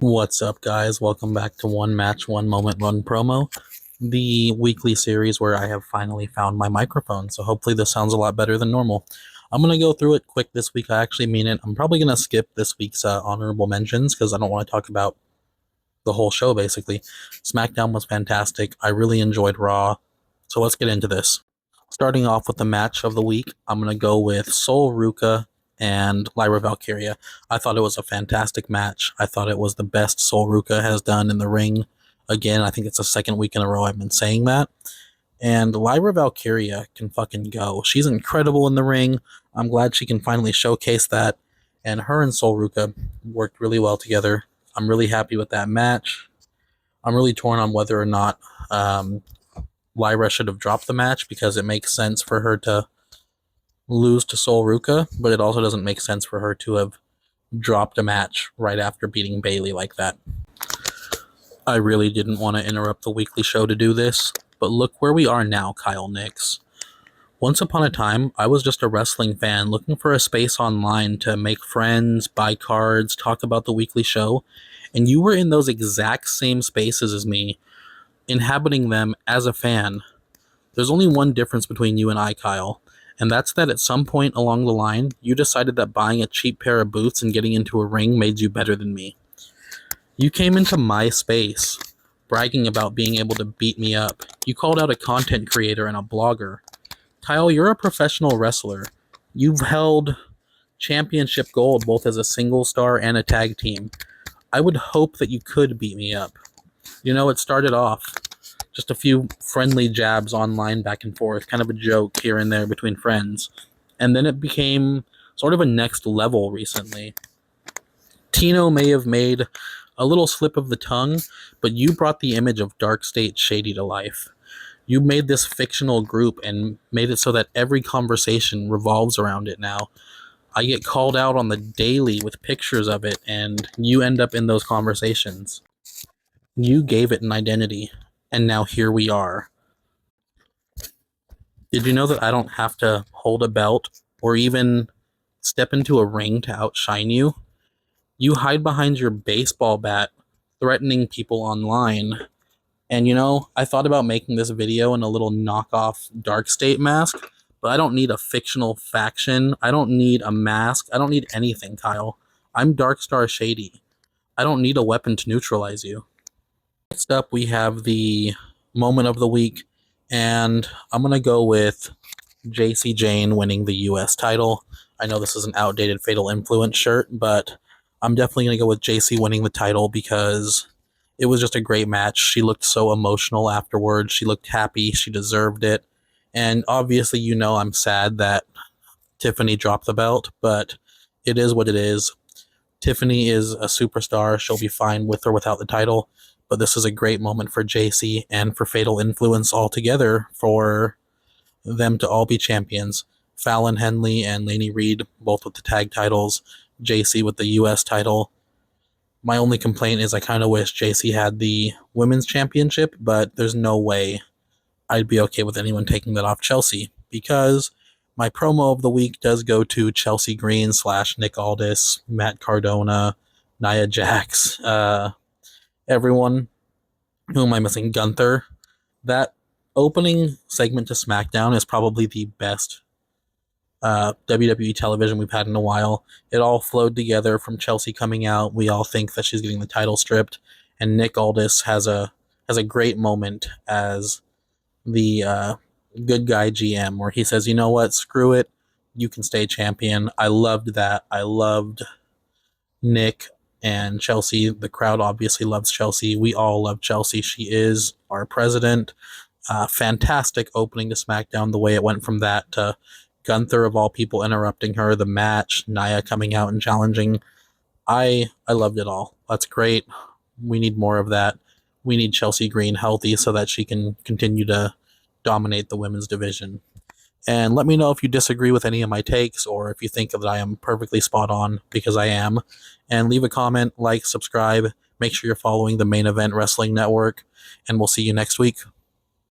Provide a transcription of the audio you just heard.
What's up, guys? Welcome back to One Match, One Moment, One Promo, the weekly series where I have finally found my microphone. So hopefully this sounds a lot better than normal. I'm going to go through it quick this week. I actually mean it. I'm probably going to skip this week's honorable mentions because I don't want to talk about the whole show, basically. SmackDown was fantastic. I really enjoyed Raw. So let's get into this. Starting off with the match of the week, I'm going to go with Sol Ruka and Lyra Valkyria. I thought it was a fantastic match. I thought it was the best Sol Ruka has done in the ring. Again, I think it's the second week in a row I've been saying that. And Lyra Valkyria can fucking go. She's incredible in the ring. I'm glad she can finally showcase that. And her and Sol Ruka worked really well together. I'm really happy with that match. I'm really torn on whether or not Lyra should have dropped the match because it makes sense for her to lose to Sol Ruka, but it also doesn't make sense for her to have dropped a match right after beating Bayley like that. I really didn't want to interrupt the weekly show to do this, but look where we are now, Kyle Nix. Once upon a time, I was just a wrestling fan looking for a space online to make friends, buy cards, talk about the weekly show, and you were in those exact same spaces as me, inhabiting them as a fan. There's only one difference between you and I, Kyle, and that's that at some point along the line, you decided that buying a cheap pair of boots and getting into a ring made you better than me. You came into my space, bragging about being able to beat me up. You called out a content creator and a blogger. Kyle, you're a professional wrestler. You've held championship gold both as a single star and a tag team. I would hope that you could beat me up. You know, it started off just a few friendly jabs online back and forth, kind of a joke here and there between friends. And then it became sort of a next level recently. Tino may have made a little slip of the tongue, but you brought the image of Dark State Shady to life. You made this fictional group and made it so that every conversation revolves around it now. I get called out on the daily with pictures of it, and you end up in those conversations. You gave it an identity, and now here we are. Did you know that I don't have to hold a belt or even step into a ring to outshine you? You hide behind your baseball bat, threatening people online. And you know, I thought about making this video in a little knockoff Dark State mask, but I don't need a fictional faction. I don't need a mask. I don't need anything, Kyle. I'm Dark Star Shady. I don't need a weapon to neutralize you. Next up, we have the moment of the week, and I'm going to go with Jacy Jayne winning the US title. I know this is an outdated Fatal Influence shirt, but I'm definitely going to go with Jacy winning the title because it was just a great match. She looked so emotional afterwards. She looked happy. She deserved it. And obviously, you know, I'm sad that Tiffany dropped the belt, but it is what it is. Tiffany is a superstar. She'll be fine with or without the title. But this is a great moment for Jacy and for Fatal Influence altogether for them to all be champions. Fallon Henley and Lainey Reed, both with the tag titles. Jacy with the US title. My only complaint is I kind of wish Jacy had the women's championship, but there's no way I'd be okay with anyone taking that off Chelsea because my promo of the week does go to Chelsea Green / Nick Aldis, Matt Cardona, Nia Jax, everyone. Who am I missing? Gunther. That opening segment to SmackDown is probably the best WWE television we've had in a while. It all flowed together from Chelsea coming out. We all think that she's getting the title stripped, and Nick Aldis has a great moment as the good guy GM where he says, "You know what? Screw it. You can stay champion." I loved that. I loved Nick and Chelsea. The crowd obviously loves Chelsea. We all love Chelsea. She is our president. Fantastic opening to SmackDown. The way it went from that to Gunther of all people interrupting her, the match, Nia coming out and challenging. I loved it all. That's great. We need more of that. We need Chelsea Green healthy so that she can continue to dominate the women's division. And let me know if you disagree with any of my takes or if you think that I am perfectly spot on, because I am. And leave a comment, like, subscribe. Make sure you're following the Main Event Wrestling Network. And we'll see you next week.